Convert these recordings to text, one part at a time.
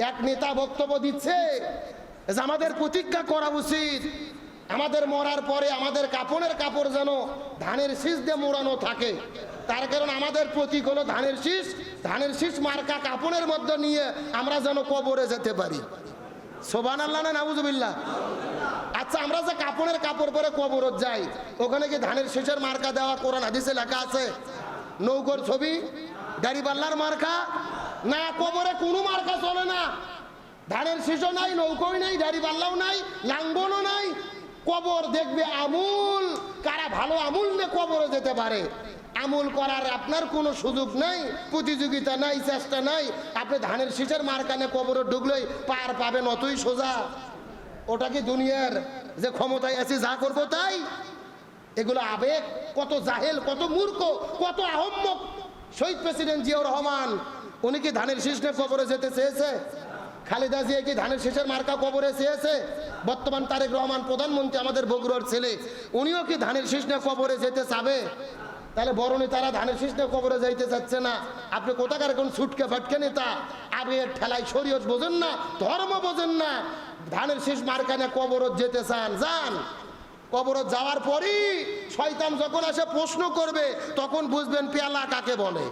এক নেতা বক্তব্য দিচ্ছে যে আমাদের প্রতিজ্ঞা করা উচিত, আমাদের মরার পরে আমাদের কাপড়ের কাপড় যেন ধানের শীষ দিয়ে মোড়ানো থাকে। তার কারণ আমাদের প্রতীক হলো ধানের শীষ মার্কা কাপড়ের মধ্যে নিয়ে আমরা যেন কবরে যেতে পারি। সুবহানাল্লাহ না নাউজুবিল্লাহ। আচ্ছা, আমরা যে কাপড়ের কাপড় পরে কবরত যাই, ওখানে কি ধানের শীষের মার্কা দেওয়া কোরআন হাদিসে লেখা আছে? নৌকোর ছবি, দাড়িপাল্লার মার্কা না, কবরে কোনো মার্কা চলে না। ধানের শীষও নাই, নৌকোই নাই, দাড়িপাল্লাও নাই, লাঙ্গলও নাই। কবর দেখবে আমূল, কারা ভালো আমূল নিয়ে কবরে যেতে পারে। আমূল করার আপনার কোনো সুযোগ নাই, প্রতিযোগিতা নাই, চেষ্টা নাই। আপনি ধানের শীষের মার্কানে কবরে ঢুকলেই পার পাবেন, অতই সোজা। ওটা কি দুনিয়ার যে ক্ষমতায় আছি যা করবো তাই? এগুলো আবেগ। কত জাহেল, কত মূর্খ, কত আহম্মক। শহীদ প্রেসিডেন্ট জিয়াউর রহমান, উনি কি ধানের শীষ নিয়ে কবরে যেতে চেয়েছে? খালেদা জিয়া কি ধানের শীষের মার্কা কবরে চেয়েছে? বর্তমান তারেক রহমান প্রধানমন্ত্রী, আমাদের বগুড়ার ছেলে, উনিও কি ধানের শীষ নিয়ে কবরে যেতে চাবে? তাহলে বড় নেতারা ধানের শীষ নিয়ে কবরে যাইতে চাচ্ছে না। আপনি কোথাকার কোন ছুটকে ফাটকে নেতা, আবেগের ঠেলায় শরীয়ত বোঝেন না, ধর্ম বোঝেন না, ধানের শীষ মার্কা নিয়ে কবরত যেতে চান, যান। কবরত যাওয়ার পরই শয়তান যখন এসে প্রশ্ন করবে, তখন বুঝবেন পেয়ালা কাকে বলে।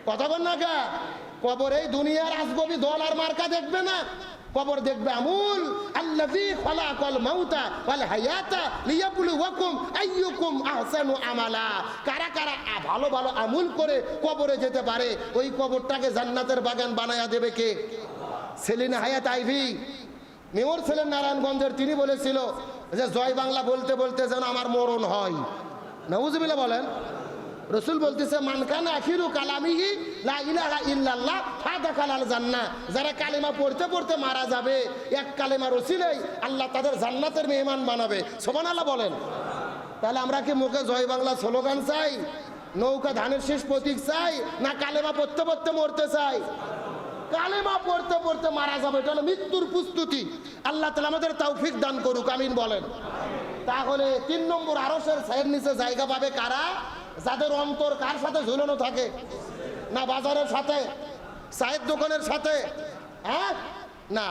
কথা বল না কে? কবর এই দুনিয়ার আজগবি দল আর মার্কা দেখবে না, কবর দেখবে আমূল। আল্লাযী খালাকাল মাউতা ওয়াল হায়াতা লিয়াবলুয়াকুম আইয়ুকুম আহসানু আমালা। কারা কারা ভালো ভালো আমল করে কবরে যেতে পারে, ওই কবরটাকে জান্নাতের বাগান বানায়া দেবে কে? সেলিনা হায়াত আইভি, মেয়র ছিলেন নারায়ণগঞ্জের, তিনি বলেছিল যে জয় বাংলা বলতে বলতে যেন আমার মরণ হয়। নাউজুবিল্লাহ বলেন। রসুল বলতেছে মান কানা আখিরু কালামিহি লা ইলাহা ইল্লাল্লাহ ফাদাখালাল জান্নাহ। যারা কালেমা পড়তে পড়তে মারা যাবে, এক কালেমার ওসিলাই আল্লাহ তাদের জান্নাতের মেহমান বানাবে। সুবহানাল্লাহ বলেন। তাহলে আমরা কি মুখে জয় বাংলা স্লোগান চাই, নৌকা ধানের শীষ প্রতীক চাই, না কালেমা পড়তে পড়তে মরতে চাই? কালেমা পড়তে পড়তে মারা যাবে, এটা হলো মৃত্যুর প্রস্তুতি। আল্লাহ তাআলা আমাদের তৌফিক দান করুক, আমিন বলেন। তাহলে ৩ নম্বর আরশের ছায়ের নিচে জায়গা পাবে কারা? যাদের অন্তর কার সাথে ঝুলানো থাকে? না বাজারের সাথে, চায়ের দোকানের সাথে, হ্যাঁ না,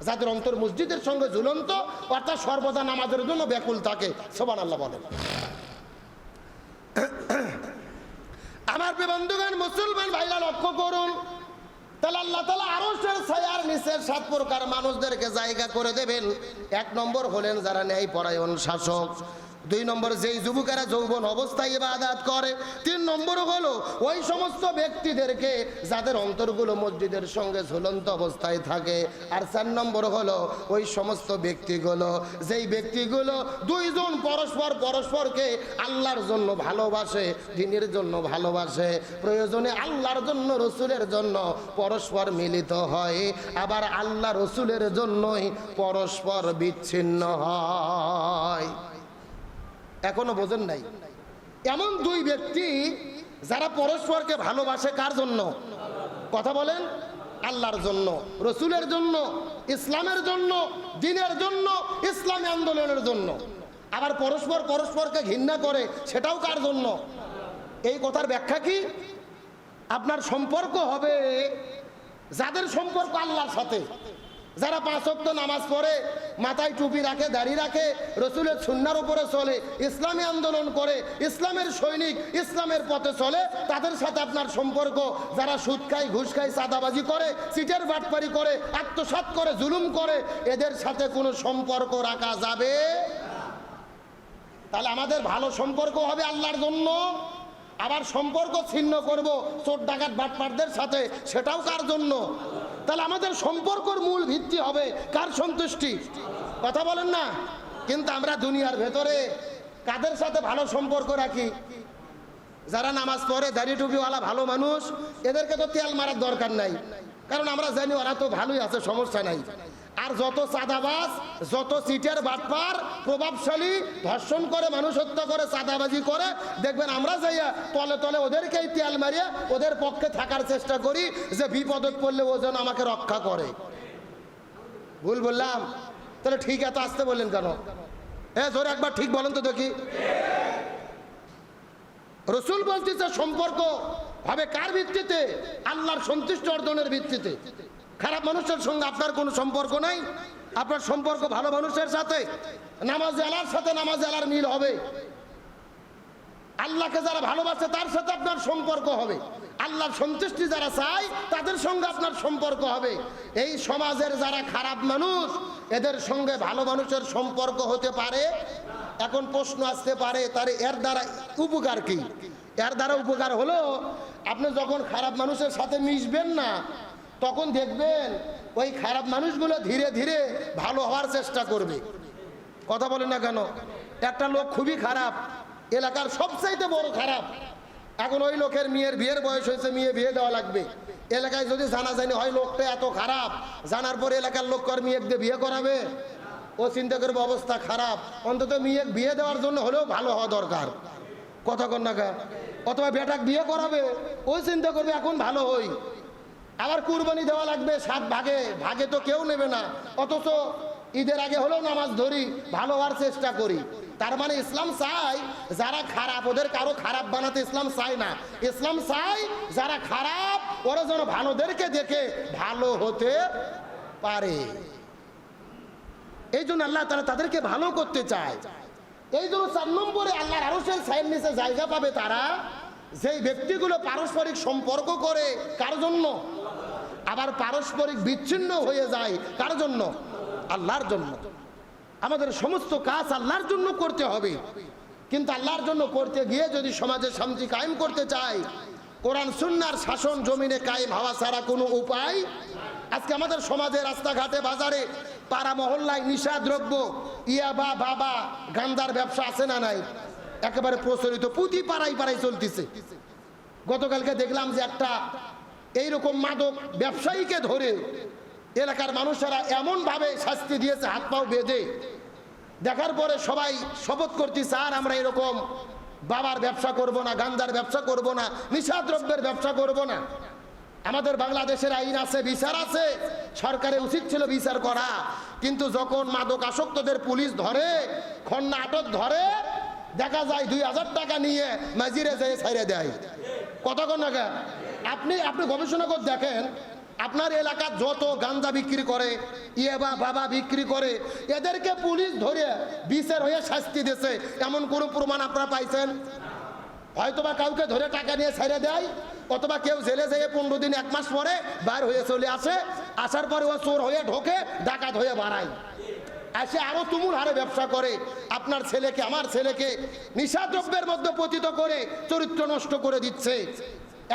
যাদের অন্তর মসজিদের সঙ্গে ঝুলন্ত, অর্থাৎ সর্বদা নামাজের জন্য ব্যাকুল থাকে। সুবহানাল্লাহ বলেন। আমার বন্ধুগণ, মুসলমান ভাইরা লক্ষ্য করুন, তাহলে আল্লাহ তাআলা আরশের ছায়ার নিচে 7 প্রকার মানুষদেরকে জায়গা করে দেবেন। 1 নম্বর হলেন যারা ন্যায়পরায়ণ শাসক। 2 নম্বর যেই যুবকেরা যৌবন অবস্থায় ইবাদত করে। 3 নম্বর হলো ওই সমস্ত ব্যক্তিদেরকে যাদের অন্তরগুলো মসজিদের সঙ্গে ঝুলন্ত অবস্থায় থাকে। আর 4 নম্বর হলো ওই সমস্ত ব্যক্তিগুলো, যেই ব্যক্তিগুলো দুইজন পরস্পরকে আল্লাহর জন্য ভালোবাসে, দ্বীনের জন্য ভালোবাসে, প্রয়োজনে আল্লাহর জন্য রসুলের জন্য পরস্পর মিলিত হয়, আবার আল্লাহ রসুলের জন্যই পরস্পর বিচ্ছিন্ন হয়। এখনো বোঝেন নাই? এমন 2 ব্যক্তি যারা পরস্পরকে ভালোবাসে, কার জন্য? কথা বলেন। আল্লাহর জন্য, রসুলের জন্য, ইসলামের জন্য, দ্বীনের জন্য, ইসলামী আন্দোলনের জন্য। আবার পরস্পরকে ঘৃণা করে, সেটাও কার জন্য? এই কথার ব্যাখ্যা কি? আপনার সম্পর্ক হবে যাদের সম্পর্ক আল্লাহর সাথে, যারা 5 ওয়াক্ত নামাজ পড়ে, মাথায় টুপি রাখে, দাড়ি রাখে, রসুলের সুন্নাহর উপরে চলে, ইসলামী আন্দোলন করে, ইসলামের সৈনিক, ইসলামের পথে চলে, তাদের সাথে আপনার সম্পর্ক। যারা সুদ খায়, ঘুষ খায়, চাঁদাবাজি করে, চিটের বাটপারি করে, আত্মসাৎ করে, জুলুম করে, এদের সাথে কোনো সম্পর্ক রাখা যাবে? তাহলে আমাদের ভালো সম্পর্ক হবে আল্লাহর জন্য। আবার সম্পর্ক ছিন্ন করব চোর ডাকাত বাটপারদের সাথে, সেটাও কার জন্য? তাহলে আমাদের সম্পর্কর মূল ভিত্তি হবে কার সন্তুষ্টি? কথা বলেন না। কিন্তু আমরা দুনিয়ার ভেতরে কাদের সাথে ভালো সম্পর্ক রাখি? যারা নামাজ পড়ে, দাড়ি টুপিওয়ালা ভালো মানুষ, এদেরকে তো তেল মারার দরকার নাই, কারণ আমরা জানি ওরা তো ভালোই আছে, সমস্যা নাই। আর যত চাঁদাবাজ, যত চিটের বাটপার, প্রভাবশালী, ধর্ষণ করে, মানুষ হত্যা করে, চাঁদাবাজি করে, দেখবেন আমরা যাইয়া তলে তলে ওদেরকেই তেল মারিয়ে ওদের পক্ষে থাকার চেষ্টা করি, যে বিপদত পড়লে ও যেন আমাকে রক্ষা করে। ভুল বললাম? তাহলে ঠিক এত আসতে বললেন কেন? জোরে একবার ঠিক বলেন তো দেখি। রসুল বলতেছে সম্পর্ক হবে কার ভিত্তিতে? আল্লাহর সন্তুষ্টি অর্জনের ভিত্তিতে। খারাপ মানুষের সঙ্গে আপনার কোনো সম্পর্ক নাই, আপনার সম্পর্ক ভালো মানুষের সাথে, নামাজি আলার সাথে নামাজি আলার মিল হবে। আল্লাহকে যারা ভালোবাসে তার সাথে আপনার সম্পর্ক হবে, আল্লাহর সন্তুষ্টি যারা চায় তাদের সঙ্গে আপনার সম্পর্ক হবে। এই সমাজের যারা খারাপ মানুষ এদের সঙ্গে ভালো মানুষের সম্পর্ক হতে পারে। এখন প্রশ্ন আসতে পারে তার এর দ্বারা উপকার কি? এর দ্বারা উপকার হলো আপনি যখন খারাপ মানুষের সাথে মিশবেন না তখন দেখবেন ওই খারাপ মানুষগুলো ধীরে ধীরে ভালো হওয়ার চেষ্টা করবে। কথা বলেন না কেন? একটা লোক খুবই খারাপ, এলাকার সবচাইতে বড় খারাপ, এখন ওই লোকের মেয়ের বিয়ের বয়স হয়েছে, মেয়ে বিয়ে দেওয়া লাগবে। এলাকায় যদি জানা জানি হয় লোকটা এত খারাপ, জানার পরে এলাকার লোক আর মেয়ে দিয়ে বিয়ে করাবে? ও চিন্তা করবে অবস্থা খারাপ, অন্তত মেয়ে বিয়ে দেওয়ার জন্য হলেও ভালো হওয়া দরকার। কথা কন না কেন? অথবা বেটাক বিয়ে করাবে, ওই চিন্তা করবে এখন ভালো হই। আবার কুরবানি দেওয়া লাগবে 7 ভাগে, ভাগে তো কেউ নেবে না, অথচ ঈদের আগে হলেও নামাজ ধরি, ভালো হওয়ার চেষ্টা করি। তার মানে ইসলাম চাই যারা খারাপ ওদের কারো খারাপ বানাতে ইসলাম চাই না। ইসলাম চাই যারা খারাপ ওরা যেন ভালোদেরকে দেখে ভালো হতে পারে। এই জন্য আল্লাহ তাআলা তাদেরকে ভালো করতে চায়। এই জন্য 4 নম্বরে আল্লাহর আরশের ছায়ার নিচে জায়গা পাবে তারা যেই ব্যক্তিগুলো পারস্পরিক সম্পর্ক করে কার জন্য, আবার পারস্পরিক বিচ্ছিন্ন হয়ে যায় কার জন্য? আল্লাহর জন্য। আমাদের সমস্ত কাজ আল্লাহর জন্য করতে হবে, কিন্তু আল্লাহর জন্য করতে গিয়ে যদি সমাজে শান্তি কায়েম করতে চাই, কোরআন সুন্নাহর শাসন জমিনে কায়েম হওয়া ছাড়া কোনো উপায়। আজকে আমাদের সমাজে রাস্তাঘাটে বাজারে পাড়া মহল্লায় নিশা দ্রব্য, ইয়াবা বাবা গান্দার ব্যবসা আছে না নাই? একেবারে প্রচলিত, প্রতি পাড়ায় পাড়ায় চলতেছে। গতকালকে দেখলাম যে একটা এইরকম মাদক ব্যবসায়ীকে ধরে এলাকার মানুষেরা এমন ভাবে শাস্তি দিয়েছে হাত পাও বেঁধে। দেখার পরে সবাই শপথ করতেছে আর আমরা এরকম বাবার ব্যবসা করব না, গান্জার ব্যবসা করব না, নিশাদ্রব্যের ব্যবসা করব না। আমাদের বাংলাদেশের আইন আছে, বিচার আছে, সরকারের উচিত ছিল বিচার করা। কিন্তু যখন মাদক আসক্তদের পুলিশ ধরে, খন্না আটক ধরে, দেখা যায় 2000 টাকা নিয়ে মাজিরে যেয়ে ছাইরে দেয়। কতক্ষণ না? আপনি গবেষণা করে দেখেন আপনার এলাকার যত গাঞ্জা বিক্রি করে, ইয়াবা বাবা বিক্রি করে, এদেরকে পুলিশ ধরে বিচার হয়ে শাস্তি দিয়েছে এমন কোনো প্রমাণ আপনারা পাইছেন? হয়তোবা কাউকে ধরে টাকা নিয়ে ছেড়ে দেয়, অথবা কেউ জেলে যেয়ে 15 দিন 1 মাস পরে বার হয়ে চলে আসে, আসার পরে ও চোর হয়ে ঢোকে, ডাকাত হয়ে বাড়ায়, এসে আরো তুমুল হারে ব্যবসা করে। আপনার ছেলেকে আমার ছেলেকে নিশাদ্রব্যের মধ্যে পতিত করে চরিত্র নষ্ট করে দিচ্ছে।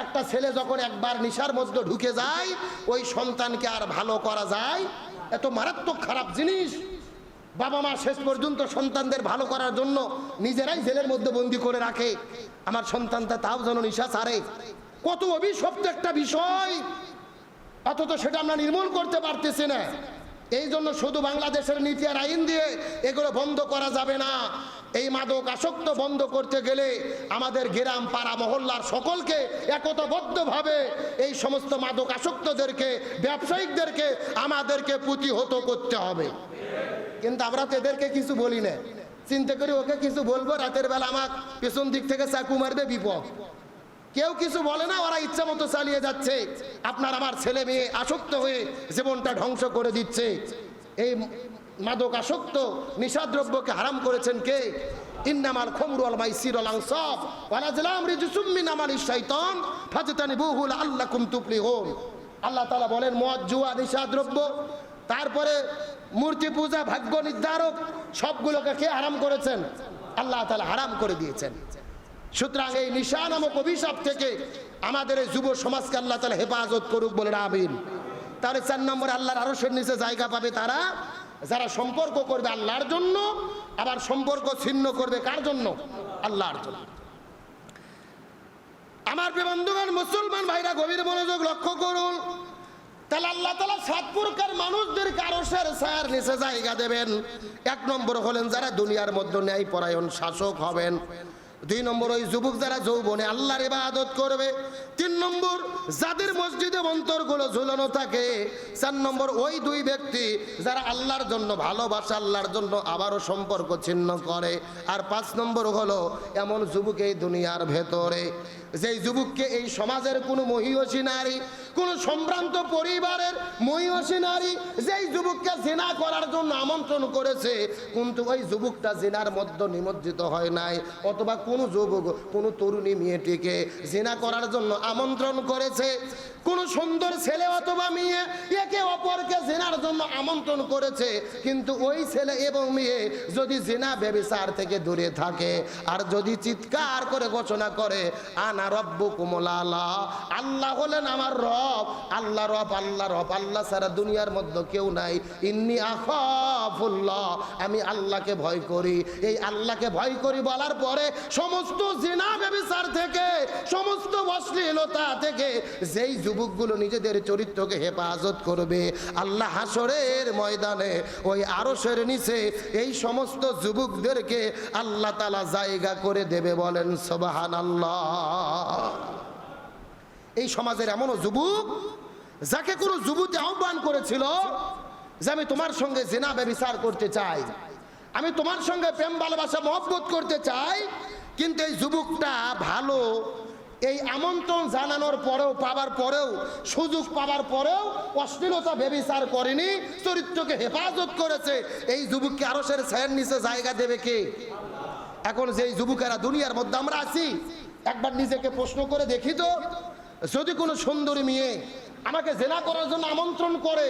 একটা ছেলে যখন একবার নিশার মধ্যে ঢুকে যায় ওই সন্তানকে আর ভালো করা যায়? এত মারাত্মক খারাপ জিনিস। বাবা মা শেষ পর্যন্ত সন্তানদের ভালো করার জন্য নিজেরাই জেলের মধ্যে বন্দি করে রাখে, আমার সন্তানটা তাও যেন নিশা ছাড়ে। কত অভিশপ্ত একটা বিষয়, অথচ সেটা আমরা নির্মূল করতে পারতেছি না। এই জন্য শুধু বাংলাদেশের নীতি আর আইন দিয়ে এগুলো বন্ধ করা যাবে না। এই মাদক আসক্ত বন্ধ করতে গেলে আমাদের গ্রাম পাড়া মহল্লার সকলকে একতাবদ্ধভাবে এই সমস্ত মাদক আসক্তদেরকে, ব্যবসায়িকদেরকে আমাদেরকে প্রতিহত করতে হবে। কিন্তু আমরা তো এদেরকে কিছু বলি না, চিন্তা করি ওকে কিছু বলবো, রাতের বেলা আমার পেছন দিক থেকে চাকু মারবে, বিপদ। কেউ কিছু বলে না, ওরা ইচ্ছা মতো চালিয়ে যাচ্ছে। আপনার আমার ছেলে মেয়ে আসক্ত হয়ে জীবনটা ধ্বংস করে দিচ্ছে। এই মাদক আসক্ত নিশাদ্রব্যকে হারাম করেছেন কে? ইন্নামাল খামরু ওয়াল মাইসিরু ওয়াল আনসাব ওয়াল আজলাম রিজসুম মিন আমালিশ শাইতান ফাজতানিবুহু লাআল্লাকুম তুফলিহুন। আল্লাহ তাআলা বলেন মদ, জুয়া, নিশাদ্রব্য, তারপরে মূর্তি পূজা, ভাগ্য নির্ধারক, সবগুলোকে কে হারাম করেছেন? আল্লাহ তাআলা হারাম করে দিয়েছেন। সুতরাং এই নিশা নামক অভিশাপ থেকে আমাদের এই যুব সমাজকে আল্লাহ তাআলা হেফাজত করুক, বলেন আমিন। তাহলে 4 নম্বর আল্লাহর আরশের নিচে জায়গা পাবে তারা যারা সম্পর্ক করবে আল্লাহর জন্য, আবার সম্পর্ক ছিন্ন করবে কার জন্য? আল্লাহর জন্য। আমার প্রিয় বন্ধুগণ, মুসলমান ভাইরা গভীর মনোযোগ লক্ষ্য করুন। তাহলে আল্লাহ তাআলা 7 প্রকার মানুষদেরকে আরশের ছায়ার নিচে জায়গা দেবেন। 1 নম্বর হলেন যারা দুনিয়ার মধ্যে ন্যায়পরায়ণ শাসক হবেন। 2 নম্বর ওই যুবক যারা যৌবনে আল্লাহর ইবাদত করবে। 3 নম্বর যাদের মসজিদে অন্তরগুলো ঝুলানো থাকে। 4 নম্বর ওই 2 ব্যক্তি যারা আল্লাহর জন্য ভালোবাসে, আল্লাহর জন্য আবারও সম্পর্ক ছিন্ন করে। আর 5 নম্বর হলো এমন যুবক এই দুনিয়ার ভেতরে যেই যুবককে এই সমাজের কোনো মহিয়সী নারী, কোন সম্ভ্রান্ত পরিবারের মহিষী নারী যেই যুবককে জিনা করার জন্য আমন্ত্রণ করেছে, কিন্তু ওই যুবকটা জিনার মধ্যে নিমজ্জিত হয় নাই, অথবা কোনো যুবক কোনো তরুণী মেয়েটিকে জিনা করার জন্য আমন্ত্রণ করেছে, কোন সুন্দর ছেলে অথবা মেয়ে একে অপরকে জিনার জন্য আমন্ত্রণ করেছে, কিন্তু ওই ছেলে এবং মেয়ে যদি জিনা ব্যভিচার থেকে দূরে থাকে আর যদি চিৎকার করে ঘোষণা করে আনা রব্বুকুমুল আলা, আল্লাহ হলেন আমার রব, আল্লাহ রব, আল্লাহ রব, আল্লাহ ছাড়া দুনিয়ার মধ্যে কেউ নাই, ইন্নী আখাফুল্লাহ, আমি আল্লাহকে ভয় করি, এই আল্লাহকে ভয় করি বলার পরে সমস্ত জিনা ব্যভিচার থেকে, সমস্ত অশ্লীলতা থেকে যেই যুবকগুলো নিজেদের চরিত্রকে হেফাজত করবে, আল্লাহ হাসরের ময়দানে ওই আরশের নিচে এই সমস্ত যুবকদেরকে আল্লাহ তাআলা জায়গা করে দেবে। বলেন সুবহানাল্লাহ। এই সমাজের এমনও যুবক যাকে কোনো যুবতী আহ্বান করেছিল যে আমি তোমার সঙ্গে জিনা ব্যভিচার করতে চাই, আমি তোমার সঙ্গে প্রেম ভালোবাসা মহব্বত করতে চাই, কিন্তু এই যুবকটা ভালো, এই আমন্ত্রণ জানানোর পরেও, পাবার পরেও, সুযোগ পাবার পরেও অশ্লীলতা ব্যভিচার করেনি, চরিত্রকে হেফাজত করেছে, এই যুবককে আরশের ছায়ার নিচে জায়গা দেবে কে? এখন যেই যুবকেরা দুনিয়ার মধ্যে আমরা আছি, একবার নিজেকে প্রশ্ন করে দেখি তো, যদি কোনো সুন্দরী মেয়ে আমাকে জেনা করার জন্য আমন্ত্রণ করে,